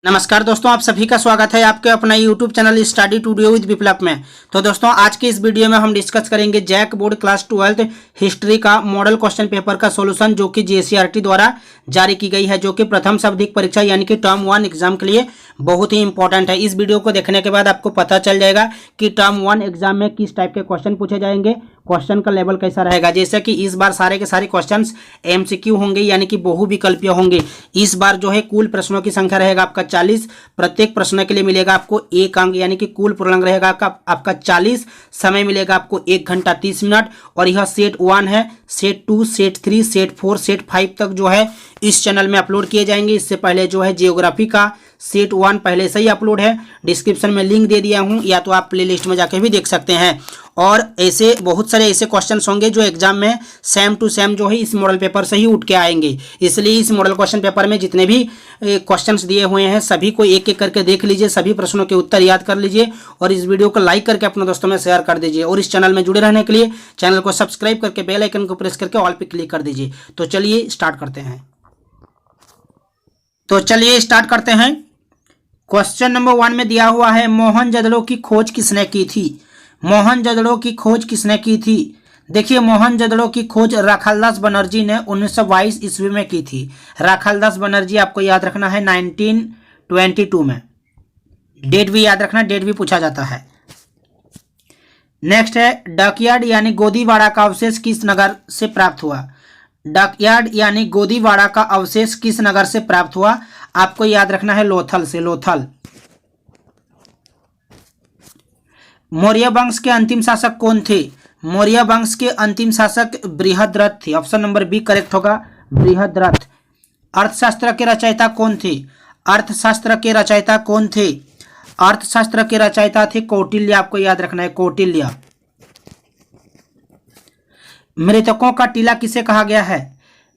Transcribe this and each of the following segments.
नमस्कार दोस्तों, आप सभी का स्वागत है आपके अपना यूट्यूब चैनल स्टडी टूडियो विद विप्लव में। तो दोस्तों, आज के इस वीडियो में हम डिस्कस करेंगे जैक बोर्ड क्लास 12 हिस्ट्री का मॉडल क्वेश्चन पेपर का सॉल्यूशन, जो कि जेसीईआरटी द्वारा जारी की गई है, जो कि प्रथम शब्दिक परीक्षा यानी कि टर्म 1 एग्जाम के लिए बहुत ही इंपॉर्टेंट है। इस वीडियो को देखने के बाद आपको पता चल जाएगा कि टर्म 1 एग्जाम में किस टाइप के क्वेश्चन पूछे जाएंगे, क्वेश्चन का लेवल कैसा रहेगा। जैसे कि इस बार सारे के सारे क्वेश्चंस एमसीक्यू होंगे, यानी कि बहुविकल्पीय होंगे। इस बार जो है कुल प्रश्नों की संख्या रहेगा आपका 40। प्रत्येक प्रश्न के लिए मिलेगा आपको 1 अंक, यानी कि कुल पूर्णांक रहेगा आपका 40। समय मिलेगा आपको 1 घंटा 30 मिनट। और यह सेट 1 है, सेट 2, सेट 3, सेट 4, सेट 5 तक जो है इस चैनल में अपलोड किए जाएंगे। इससे पहले जो है जियोग्राफी का सेट 1 पहले से ही अपलोड है, डिस्क्रिप्शन में लिंक दे दिया हूं, या तो आप प्लेलिस्ट में जाके भी देख सकते हैं। और ऐसे बहुत सारे ऐसे क्वेश्चंस होंगे जो एग्जाम में सेम टू सेम जो है इस मॉडल पेपर से ही उठ के आएंगे। इसलिए इस मॉडल क्वेश्चन पेपर में जितने भी क्वेश्चंस दिए हुए हैं सभी को एक एक करके देख लीजिए, सभी प्रश्नों के उत्तर याद कर लीजिए और इस वीडियो को लाइक करके अपने दोस्तों में शेयर कर दीजिए। और इस चैनल में जुड़े रहने के लिए चैनल को सब्सक्राइब करके बेल आइकन को प्रेस करके ऑल पे क्लिक कर दीजिए। तो चलिए स्टार्ट करते हैं। क्वेश्चन नंबर 1 में दिया हुआ है, मोहनजोदड़ो की खोज किसने की थी। मोहनजोदड़ो की खोज किसने की थी? देखिए, मोहनजोदड़ो की खोज राखालदास बनर्जी ने 1922 ईस्वी में की थी। राखालदास बनर्जी आपको याद रखना है 1922 में। डेट भी याद रखना, डेट भी पूछा जाता है। नेक्स्ट है, डकयार्ड यानी गोदीवाड़ा का अवशेष किस नगर से प्राप्त हुआ। डकयार्ड यानी गोदीवाड़ा का अवशेष किस नगर से प्राप्त हुआ? आपको याद रखना है लोथल से, लोथल। मौर्य वंश के अंतिम शासक कौन थे? मौर्य वंश के अंतिम शासक बृहद्रथ थे। ऑप्शन नंबर बी करेक्ट होगा, बृहद्रथ। अर्थशास्त्र के रचयिता कौन थे? अर्थशास्त्र के रचयिता कौन थे? अर्थशास्त्र के रचयिता थे कौटिल्य। आपको याद रखना है, कौटिल्य। मृतकों का टीला किसे कहा गया है?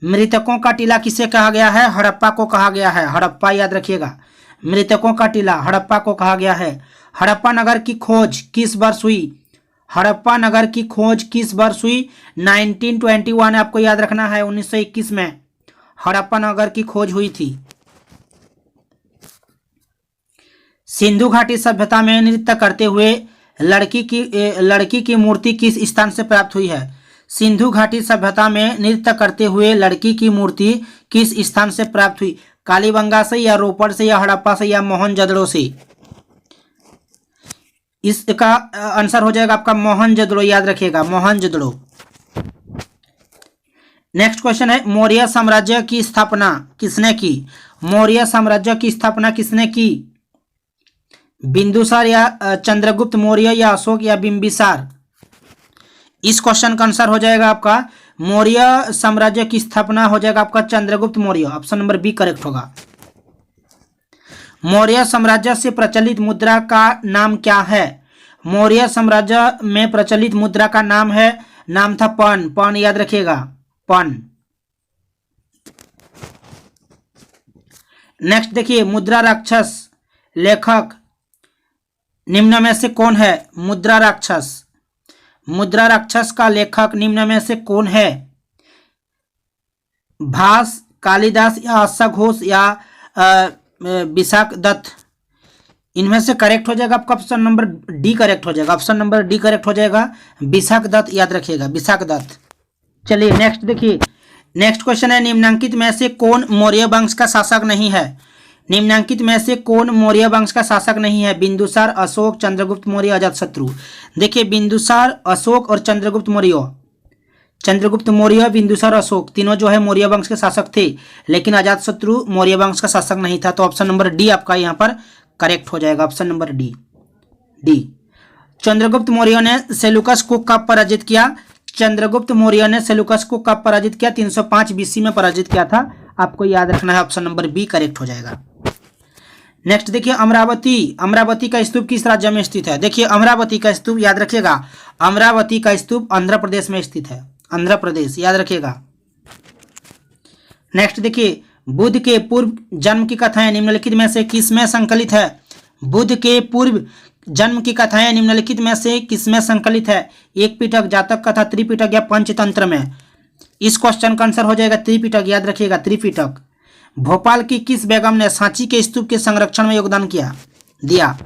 मृतकों का टीला किसे कहा गया है? हड़प्पा को कहा गया है, हड़प्पा याद रखिएगा। मृतकों का टीला हड़प्पा को कहा गया है। हड़प्पा नगर की खोज किस वर्ष हुई? हड़प्पा नगर की खोज किस वर्ष हुई? 1921। आपको याद रखना है, 1921 में हड़प्पा नगर की खोज हुई थी। सिंधु घाटी सभ्यता में नृत्य करते हुए लड़की की मूर्ति किस स्थान से प्राप्त हुई है? सिंधु घाटी सभ्यता में नृत्य करते हुए लड़की की मूर्ति किस स्थान से प्राप्त हुई? कालीबंगा से, या रोपड़ से, या हड़प्पा से, या मोहनजोदड़ो से? इसका आंसर हो जाएगा आपका मोहनजोदड़ो। याद रखिएगा, मोहनजोदड़ो। नेक्स्ट क्वेश्चन है, मौर्य साम्राज्य की स्थापना किसने की? मौर्य साम्राज्य की स्थापना किसने की? बिंदुसार, या चंद्रगुप्त मौर्य, या अशोक, या बिंबिसार? इस क्वेश्चन का आंसर हो जाएगा आपका मौर्य साम्राज्य की स्थापना हो जाएगा आपका Chandragupta Maurya. Option number B correct होगा। मौर्य साम्राज्य से प्रचलित मुद्रा का नाम क्या है? मौर्य साम्राज्य में प्रचलित मुद्रा का नाम था पन। पन याद रखिएगा, पन। नेक्स्ट देखिए, मुद्रा राक्षस लेखक निम्न में से कौन है? मुद्रा राक्षस का लेखक निम्न में से कौन है? भास, कालिदास, या अश्वघोष, या विशाख दत्त? इनमें से करेक्ट हो जाएगा आपका ऑप्शन नंबर डी करेक्ट हो जाएगा। ऑप्शन नंबर डी करेक्ट हो जाएगा, विशाख दत्त। याद रखिएगा, विशाख दत्त। चलिए नेक्स्ट देखिए, नेक्स्ट क्वेश्चन है, निम्नलिखित में से कौन मौर्य वंश का शासक नहीं है? निम्नलिखित में से कौन मौर्य वंश का शासक नहीं है? बिंदुसार, अशोक, चंद्रगुप्त मौर्य, अजातशत्रु? देखिए, बिंदुसार, अशोक और चंद्रगुप्त मौर्य, बिंदुसार, अशोक तीनों जो है मौर्य वंश के शासक थे, लेकिन अजातशत्रु मौर्य वंश का शासक नहीं था। तो ऑप्शन नंबर डी आपका यहाँ पर करेक्ट हो जाएगा। Option number D. Chandragupta Maurya ने सेल्यूकस को कब पराजित किया? चंद्रगुप्त मौर्य ने सेल्यूकस को कब पराजित किया? 305 बीसी में पराजित किया था। आपको याद रखना है, ऑप्शन नंबर बी करेक्ट हो जाएगा। नेक्स्ट देखिए, अमरावती का स्तूप किस राज्य में स्थित है? देखिए, अमरावती का स्तूप याद रखिएगा, अमरावती का स्तूप आंध्र प्रदेश में स्थित है, आंध्र प्रदेश। याद रखिएगा। नेक्स्ट देखिए, बुद्ध के पूर्व जन्म की कथाएं निम्नलिखित में से किसमें संकलित है? बुद्ध के पूर्व जन्म की कथाएं निम्नलिखित में से किसमें संकलित है? एक पिटक, जातक कथा, त्रिपिटक, या पंचतंत्र में? इस क्वेश्चन का आंसर हो जाएगा त्रिपिटक। याद रखिएगा, त्रिपिटक। भोपाल की किस बेगम ने सांची के स्तूप के संरक्षण में योगदान दिया?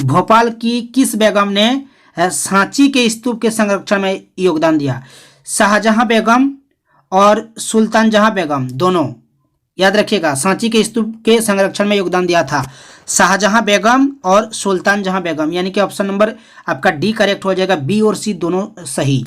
भोपाल की किस बेगम ने सांची के स्तूप के संरक्षण में योगदान दिया? शाहजहां बेगम और सुल्तान जहां बेगम, दोनों याद रखिएगा। सांची के स्तूप के संरक्षण में योगदान दिया था शाहजहां बेगम और सुल्तान जहां बेगम, यानी कि ऑप्शन नंबर आपका डी करेक्ट हो जाएगा। बी और सी दोनों सही।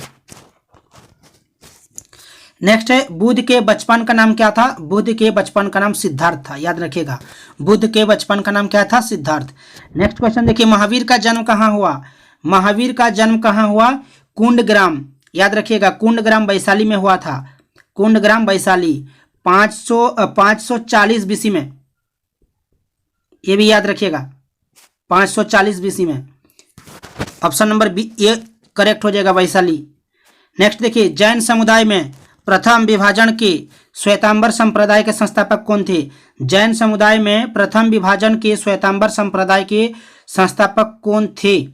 नेक्स्ट है, बुद्ध के बचपन का नाम क्या था? बुद्ध के बचपन का नाम सिद्धार्थ था, याद रखिएगा। बुद्ध के बचपन का नाम क्या था? सिद्धार्थ। नेक्स्ट क्वेश्चन देखिए, महावीर का जन्म कहाँ हुआ? महावीर का जन्म कहाँ हुआ? कुंडग्राम, याद रखिएगा। कुंडग्राम वैशाली में हुआ था। कुंडग्राम वैशाली 540 बीसी में, ये भी याद रखिएगा। 540 बीसी में option number B A correct हो जाएगा, वैशाली। नेक्स्ट देखिए, जैन समुदाय में प्रथम विभाजन के श्वेतांबर संप्रदाय के संस्थापक कौन थे? जैन समुदाय में प्रथम विभाजन के श्वेतांबर संप्रदाय के संस्थापक कौन थे?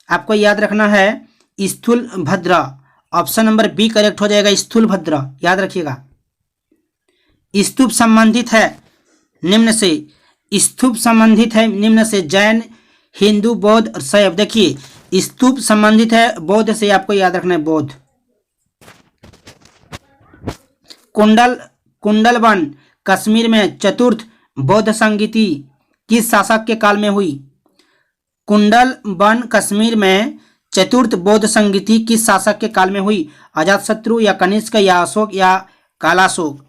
आपको याद रखना है Sthulabhadra. Option number B correct हो जाएगा, स्थूलभद्र, याद रखिएगा। स्तूप संबंधित है निम्न से, स्तूप संबंधित है निम्न से जैन, हिंदू, बौद्ध और शैव। देखिए स्तूप संबंधित है बौद्ध से, आपको याद रखना है बौद्ध। कुंडलवन कश्मीर में चतुर्थ बौद्ध संगीति किस शासक के काल में हुई? कुंडलवन कश्मीर में चतुर्थ बौद्ध संगीति किस शासक के काल में हुई? अजातशत्रु या कनिष्क या अशोक या Kalashoka?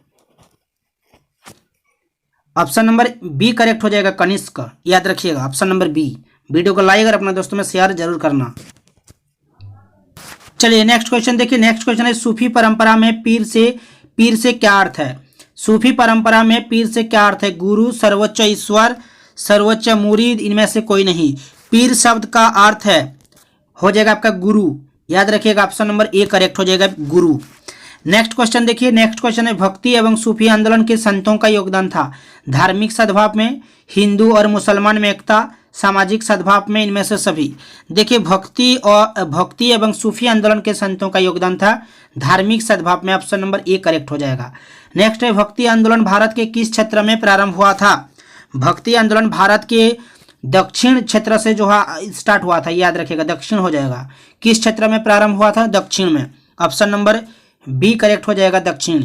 Option number B correct हो जाएगा, कनिष्क, याद रखिएगा। Option number B. वीडियो को लाइक और अपने दोस्तों में शेयर जरूर करना। चलिए नेक्स्ट क्वेश्चन देखिए। नेक्स्ट क्वेश्चन है, सूफी परंपरा में पीर से क्या अर्थ है? सूफी परंपरा में पीर से क्या अर्थ है? गुरु, सर्वोच्च ईश्वर, सर्वोच्च मुरीद, इनमें से कोई नहीं। पीर शब्द का अर्थ है हो जाएगा आपका गुरु, याद रखिएगा। ऑप्शन नंबर ए करेक्ट हो जाएगा, गुरु। नेक्स्ट क्वेश्चन देखिए। नेक्स्ट क्वेश्चन है, भक्ति एवं सूफी आंदोलन के संतों का योगदान था धार्मिक सद्भाव में, हिंदू और मुसलमान में एकता, सामाजिक सद्भाव में, इनमें से सभी। देखिए भक्ति एवं सूफी आंदोलन के संतों का योगदान था धार्मिक सद्भाव में। ऑप्शन नंबर ए करेक्ट हो जाएगा। नेक्स्ट है, भक्ति आंदोलन भारत के किस क्षेत्र में प्रारंभ हुआ था? भक्ति आंदोलन भारत के दक्षिण क्षेत्र से जो स्टार्ट हुआ था, याद रखिएगा, दक्षिण हो जाएगा। किस क्षेत्र में प्रारंभ हुआ था? दक्षिण में। ऑप्शन नंबर बी करेक्ट हो जाएगा, दक्षिण।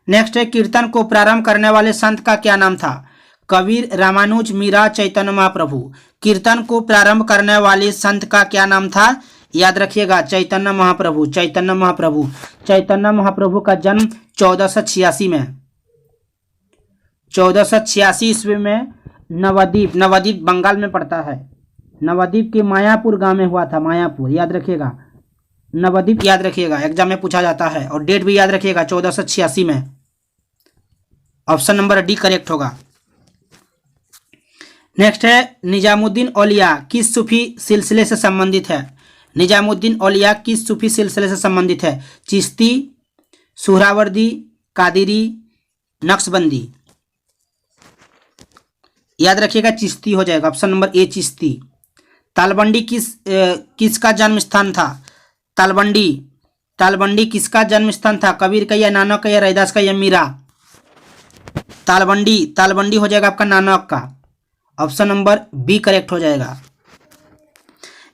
नेक्स्ट है, कीर्तन को प्रारंभ करने वाले संत का क्या नाम था? कबीर, रामानुज, मीरा, चैतन्य महाप्रभु। कीर्तन को प्रारंभ करने वाले संत का क्या नाम था? याद रखिएगा, चैतन्य महाप्रभु। चैतन्य महाप्रभु। चैतन्य महाप्रभु का जन्म 1486 में, 1486 ईस्वी में नवद्वीप बंगाल में पड़ता है। नवद्वीप के मायापुर गांव में हुआ था। मायापुर, याद रखिएगा। नवद्वीप याद रखिएगा, एग्जाम में पूछा जाता है। और डेट भी याद रखिएगा, 1486 में। ऑप्शन नंबर डी करेक्ट होगा। नेक्स्ट है, निजामुद्दीन औलिया किस सूफी सिलसिले से संबंधित है? निजामुद्दीन औलिया किस सूफी सिलसिले से संबंधित है? चिश्ती, सुहरावर्दी, कादिरी, नक्शबंदी। याद रखिएगा, चिश्ती हो जाएगा। Option number A Chishti. Talwandi किसका जन्म स्थान था? तालबंडी किसका जन्म स्थान था? कबीर का या नानक का या रैदास का या मीरा? तालबंडी हो जाएगा आपका नानक का। ऑप्शन नंबर बी करेक्ट हो जाएगा।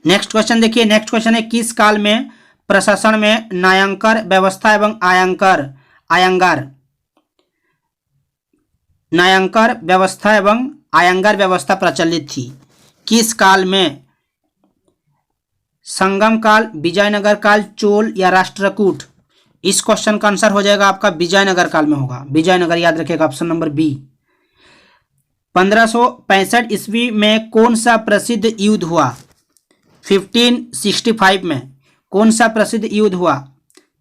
नेक्स्ट क्वेश्चन देखिए। नेक्स्ट क्वेश्चन है, किस काल में प्रशासन में न्यायांकर व्यवस्था एवं न्यायांकर व्यवस्था एवं आयंगर व्यवस्था प्रचलित थी? किस काल में? संगम काल, विजयनगर काल, चोल या राष्ट्रकूट? इस क्वेश्चन का आंसर हो जाएगा आपका विजयनगर काल में होगा। विजयनगर, याद रखिएगा। Option number B. 1565 ईस्वी में कौन सा प्रसिद्ध युद्ध हुआ? 1565 में कौन सा प्रसिद्ध युद्ध हुआ?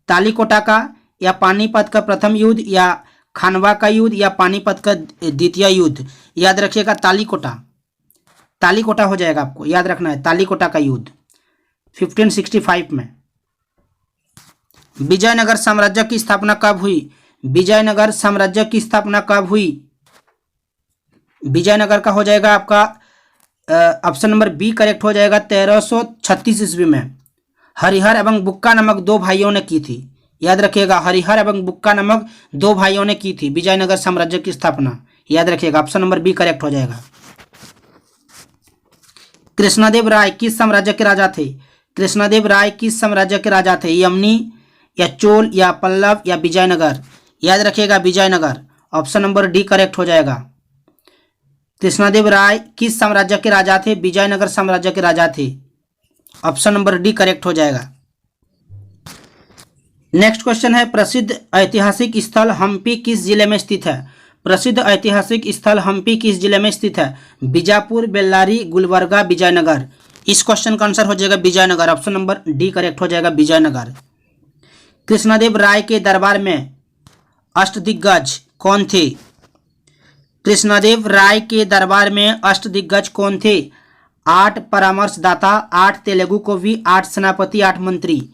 तालीकोटा का या पानीपत का प्रथम युद्ध या खानवा का युद्ध या पानीपत का द्वितीय युद्ध? याद रखिएगा, तालीकोटा हो जाएगा। आपको याद रखना है, तालीकोटा का युद्ध 1565 में। विजयनगर साम्राज्य की स्थापना कब हुई? विजयनगर साम्राज्य की स्थापना कब हुई? विजयनगर का हो जाएगा आपका ऑप्शन नंबर बी करेक्ट हो जाएगा, 1336 ईस्वी में। हरिहर एवं बुक्का नामक दो भाइयों ने की थी। याद रखिएगा, हरिहर एवं बुक्का नामक दो भाइयों ने की थी विजयनगर साम्राज्य की स्थापना। याद रखिएगा, ऑप्शन नंबर बी करेक्ट हो जाएगा। कृष्णदेव राय किस साम्राज्य के राजा थे? कृष्णदेव राय किस साम्राज्य के राजा थे? यमनी या चोल या पल्लव या विजयनगर? याद रखिएगा, Vijayanagar. Option number D correct हो जाएगा। कृष्णदेव राय किस साम्राज्य के राजा थे? विजयनगर साम्राज्य के राजा थे। ऑप्शन नंबर डी करेक्ट हो जाएगा। नेक्स्ट क्वेश्चन है, प्रसिद्ध ऐतिहासिक स्थल हम्पी किस जिले में स्थित है? प्रसिद्ध ऐतिहासिक स्थल हम्पी किस जिले में स्थित है? बीजापुर, बेल्लारी, गुलबर्गा, विजयनगर? इस क्वेश्चन का आंसर हो जाएगा Vijayanagar. Option number D correct हो जाएगा, विजयनगर। कृष्णदेव राय के दरबार में अष्टदिग्गज कौन थे? कृष्णदेव राय के दरबार में अष्टदिग्गज कौन थे? 8 परामर्शदाता, 8 तेलुगु कवि, 8 सेनापति, 8 मंत्री।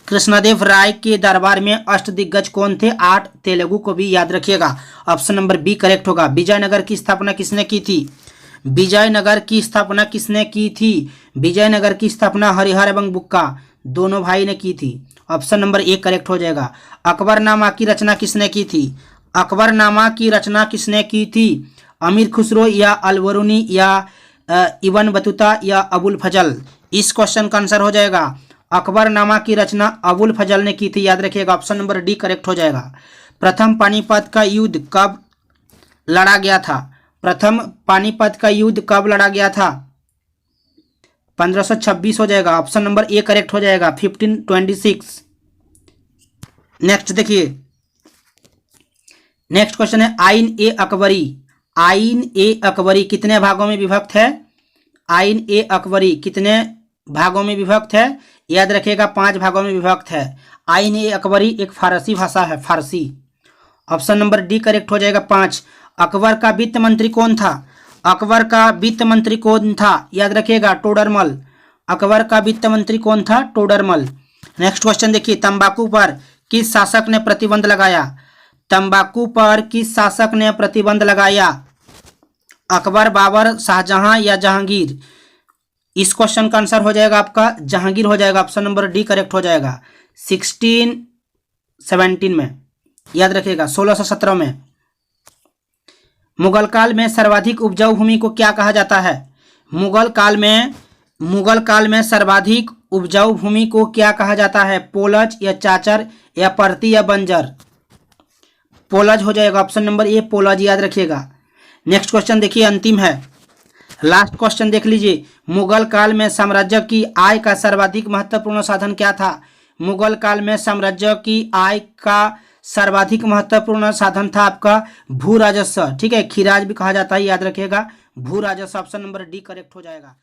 कृष्णदेव राय के दरबार में अष्टदिग्गज कौन थे? 8 तेलुगु कवि। याद रखिएगा, ऑप्शन नंबर बी करेक्ट होगा। विजयनगर की स्थापना किसने की थी? विजयनगर की स्थापना किसने की थी? विजयनगर की स्थापना हरिहर एवं बुक्का दोनों भाई ने की थी। ऑप्शन नंबर ए करेक्ट हो जाएगा। अकबरनामा की रचना किसने की थी? अकबरनामा की रचना किसने की थी? अमीर खुसरो या अलबरूनी या इब्न बतूता या अबुल फजल? इस क्वेश्चन का आंसर हो जाएगा, अकबरनामा की रचना अबुल फजल ने की थी। याद रखिएगा, ऑप्शन नंबर डी करेक्ट हो जाएगा। प्रथम पानीपत का युद्ध कब लड़ा गया था? प्रथम पानीपत का युद्ध कब लड़ा गया था? 1526 हो जाएगा। ऑप्शन नंबर ए करेक्ट हो जाएगा, 1526। नेक्स्ट देखिए, नेक्स्ट क्वेश्चन है, आइन ए अकबरी। आइन ए अकबरी कितने भागों में विभक्त है? आइन ए अकबरी कितने भागों में विभक्त है? याद रखिएगा, 5 भागों में विभक्त है। आइन ए अकबरी एक फारसी भाषा है, फारसी। ऑप्शन नंबर डी करेक्ट हो जाएगा, 5। अकबर का वित्त मंत्री कौन था? अकबर का वित्त मंत्री कौन था? याद रखिएगा, टोडरमल। अकबर का वित्त मंत्री कौन था? टोडरमल। नेक्स्ट क्वेश्चन देखिए, तंबाकू पर किस शासक ने प्रतिबंध लगाया? तंबाकू पर किस शासक ने प्रतिबंध लगाया? अकबर, बाबर, शाहजहां या जहांगीर? इस क्वेश्चन का आंसर हो जाएगा आपका जहांगीर हो जाएगा। ऑप्शन नंबर डी करेक्ट हो जाएगा, 1617 में। याद रखिएगा, 1617 में। मुगल काल में सर्वाधिक उपजाऊ भूमि को क्या कहा जाता है? मुगल काल में सर्वाधिक उपजाऊ भूमि को क्या कहा जाता है? पोलज या चाचर या परती या बंजर? पोलज हो जाएगा, ऑप्शन नंबर ए पोलज। याद रखिएगा। नेक्स्ट क्वेश्चन देखिए, अंतिम है, लास्ट क्वेश्चन देख लीजिए। मुगल काल में साम्राज्य की आय का सर्वाधिक महत्वपूर्ण साधन क्या था? मुगल काल में साम्राज्य की आय का सर्वाधिक महत्वपूर्ण साधन था आपका भू राजस्व। ठीक है, खिराज भी कहा जाता है। याद रखिएगा, भू राजस्व। ऑप्शन नंबर डी करेक्ट हो जाएगा।